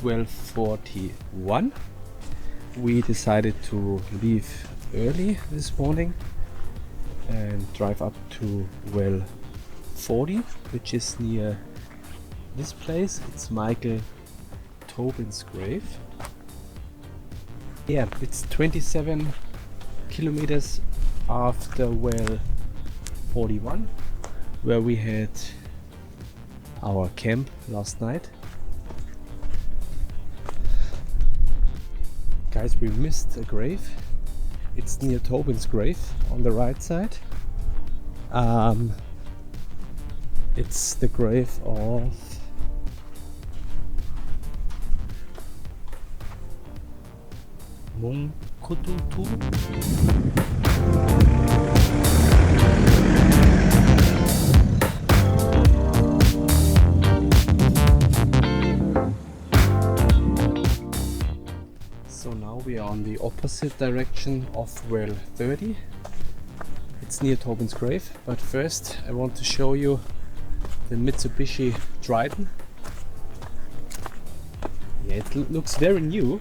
12:41. We decided to leave early this morning and drive up to well 40, which is near this place. It's Michael Tobin's grave. Yeah, it's 27 kilometers after well 41, where we had our camp last night. Guys, we missed a grave. It's near Tobin's grave on the right side. It's the grave of Mungkututu. So now we are on the opposite direction of well 30. It's near Tobin's grave, but first I want to show you the Mitsubishi Triton. Yeah, it looks very new.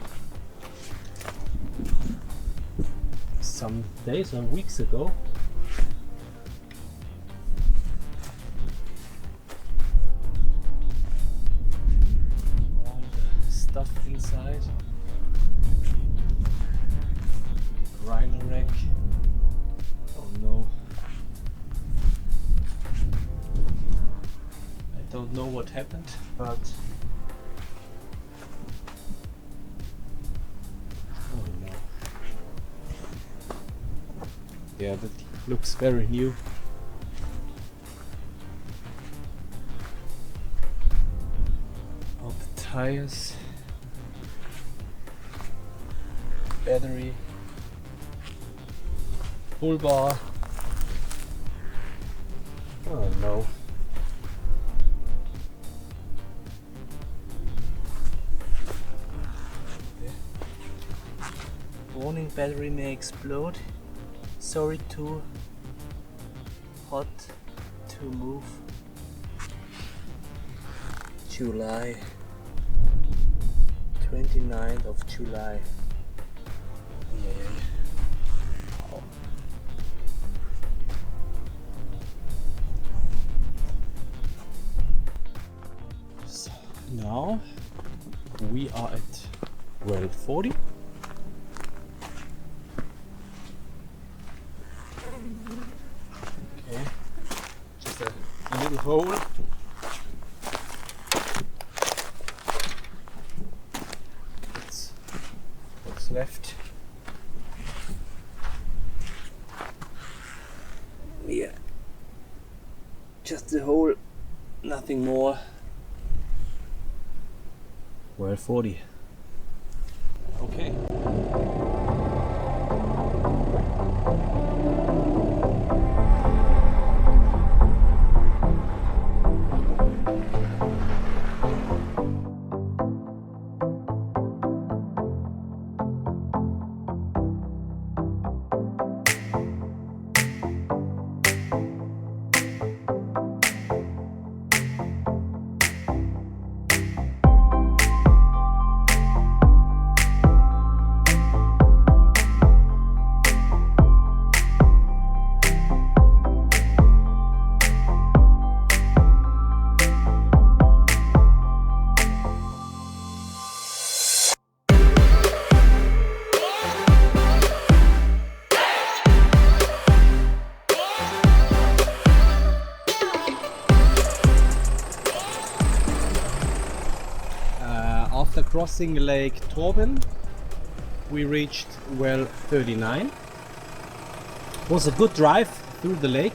Some days or weeks ago. All the stuff inside. Rhino rack. Oh no. I don't know what happened, but oh no. Yeah, that looks very new. All the tires, battery, full bar. Oh no. Warning, battery may explode. Sorry, too hot to move. July 29th of July. Yeah. Oh. So now we are at well 40. A little hole. That's what's left. Yeah, just a hole, nothing more. Well, 40. Okay. After crossing Lake Tobin, we reached well 39. It was a good drive through the lake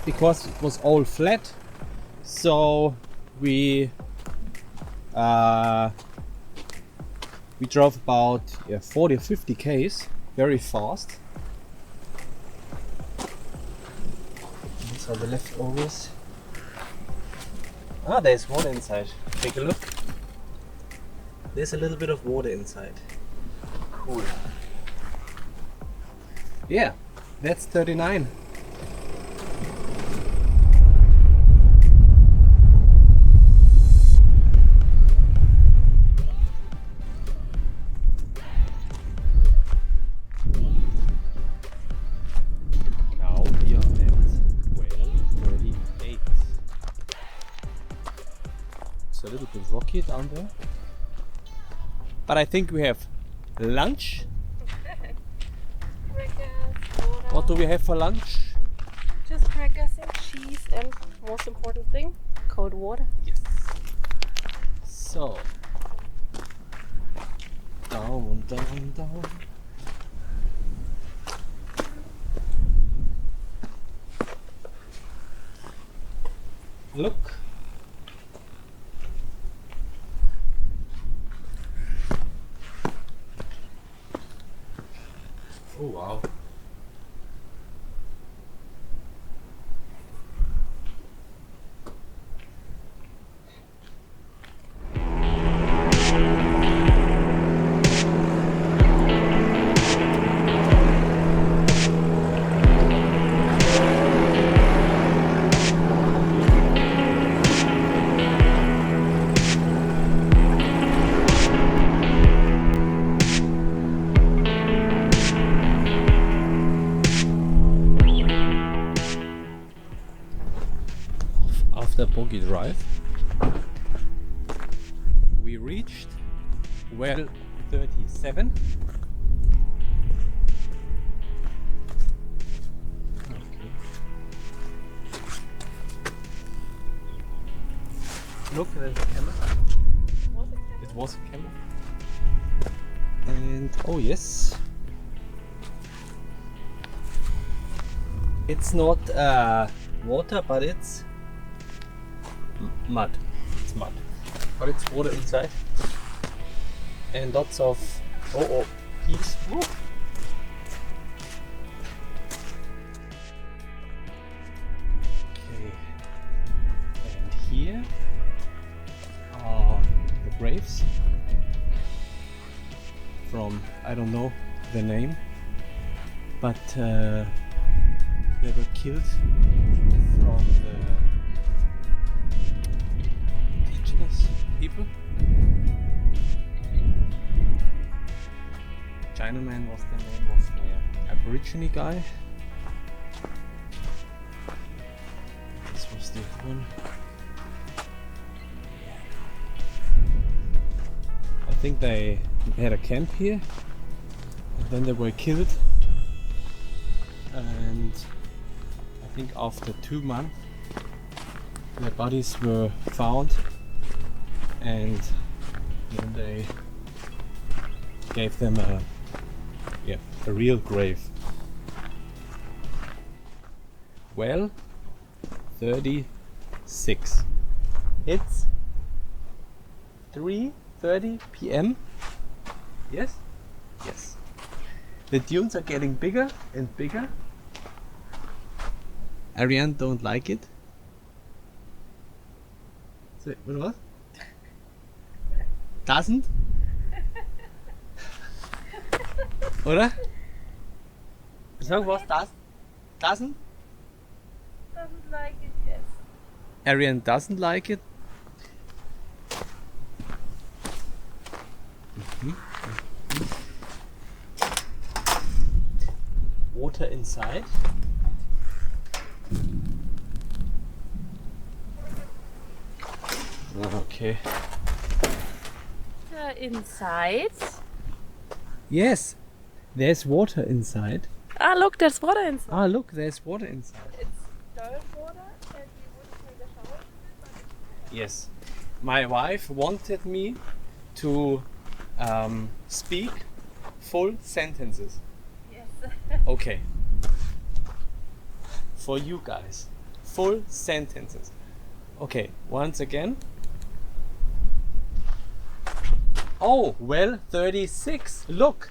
because it was all flat. So we drove about 40 or 50 k's very fast. These are the leftovers. Ah, there's water inside. Take a look. There's a little bit of water inside. Cool. Yeah, that's 39. down there. But I think we have lunch. Crackers, water. What do we have for lunch? Just crackers and cheese and most important thing, cold water. Yes. So, down, down, down. Look. Oh wow. After Boggy Drive, we reached well 37. Okay. Look, there's a camel. It was a camel. And oh yes, it's not water, but it's mud. It's mud, but it's water inside, and lots of peas. Woo. Okay, and here are the graves from, I don't know the name, but they were killed from the indigenous people. Chinaman was the name of the Aborigine guy. This was the one. I think they had a camp here, and then they were killed. And I think after 2 months, their bodies were found, and then they gave them a real grave. Well, 36. It's 3:30 p.m. Yes? Yes. The dunes are getting bigger and bigger. Ariane don't like it. So, what? Doesn't? Oder? Sag was, doesn't? Doesn't like it, yes. Ariane doesn't like it. Water inside. Okay. Inside. Yes, there's water inside. Ah, look, there's water inside. Ah, look, there's water inside. It's dirt water and we wouldn't take a shower with it, but Yes. My wife wanted me to speak full sentences. yes. Okay. For you guys. Full sentences. Okay, once again. Oh, well, 36. Look.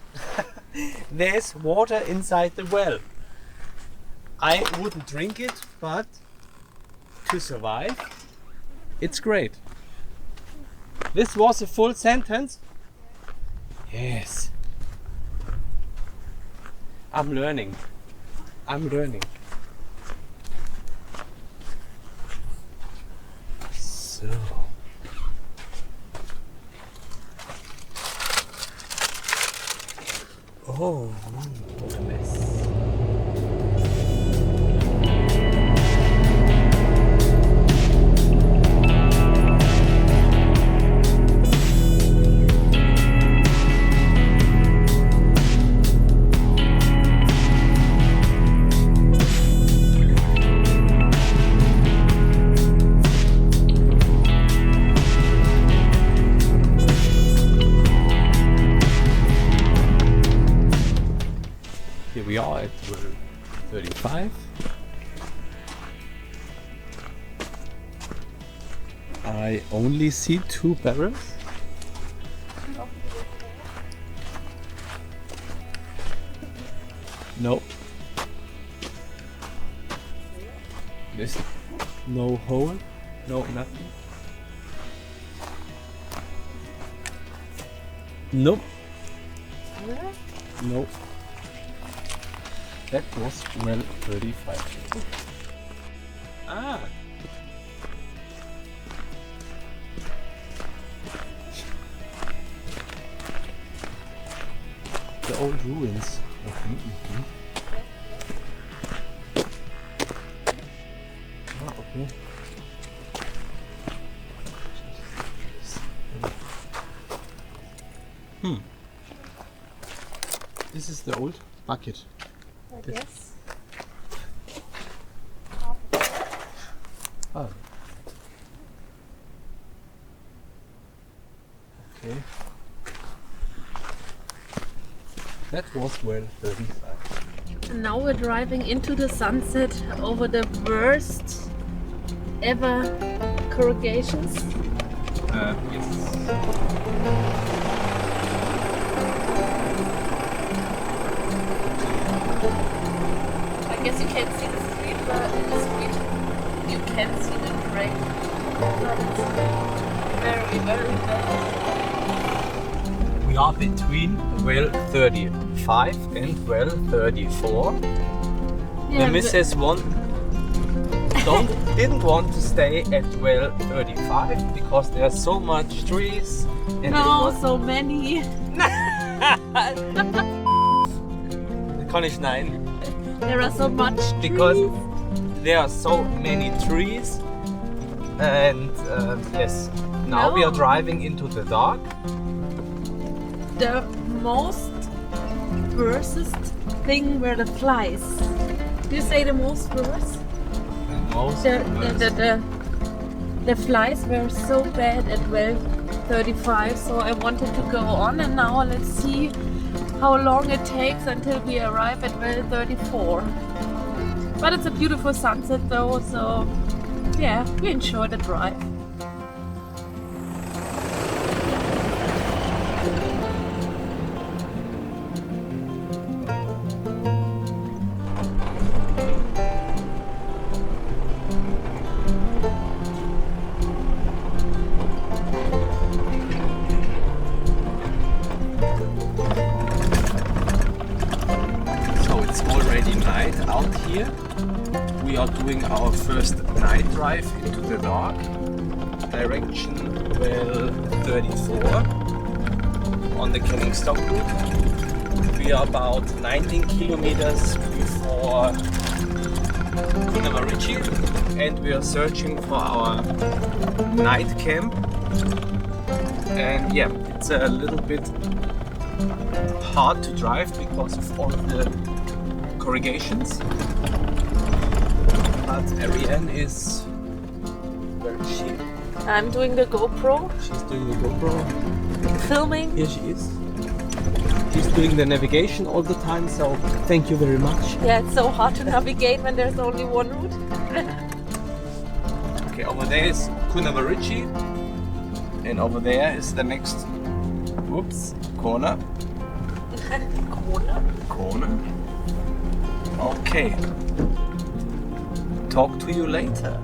There's water inside the well. I wouldn't drink it, but to survive, it's great. This was a full sentence? Yes. I'm learning. I'm learning. So. Oh, what a mess. 35. I only see 2 barrels. No. There's no hole, no nothing. Nope. No. That was well 35. Ah. The old ruins. Ah, okay. This is the old bucket. I guess. Oh. Okay. That was well 35. And now we're driving into the sunset over the worst ever corrugations. Yes. I guess you can't see the street, but in the street you can see the train. But it's very, very bad. We are between well 35 and well 34. Yeah, the missus didn't want to stay at well 35 because there's so much trees and no, so many. Kann ich nein. There are so much trees. Because there are so many trees and yes, now we are driving into the dark. The most worstest thing were the flies. Do you say the most worst? The flies were so bad at well 35, so I wanted to go on, and now let's see how long it takes until we arrive at well 34. But it's a beautiful sunset though, so yeah, we enjoy the drive. Out here we are doing our first night drive into the dark, direction well 34 on the Kenningstock route. We are about 19 kilometers before Kunamarichi and we are searching for our night camp, and yeah, it's a little bit hard to drive because of all of the corrugations, but Ariane is, where is she? I'm doing the GoPro. She's doing the GoPro. Filming. Here she is. She's doing the navigation all the time, so thank you very much. Yeah, it's so hard to navigate when there's only one route. Okay, over there is Kunamarichi, and over there is the next, whoops, corner. Corner? Okay. Talk to you later.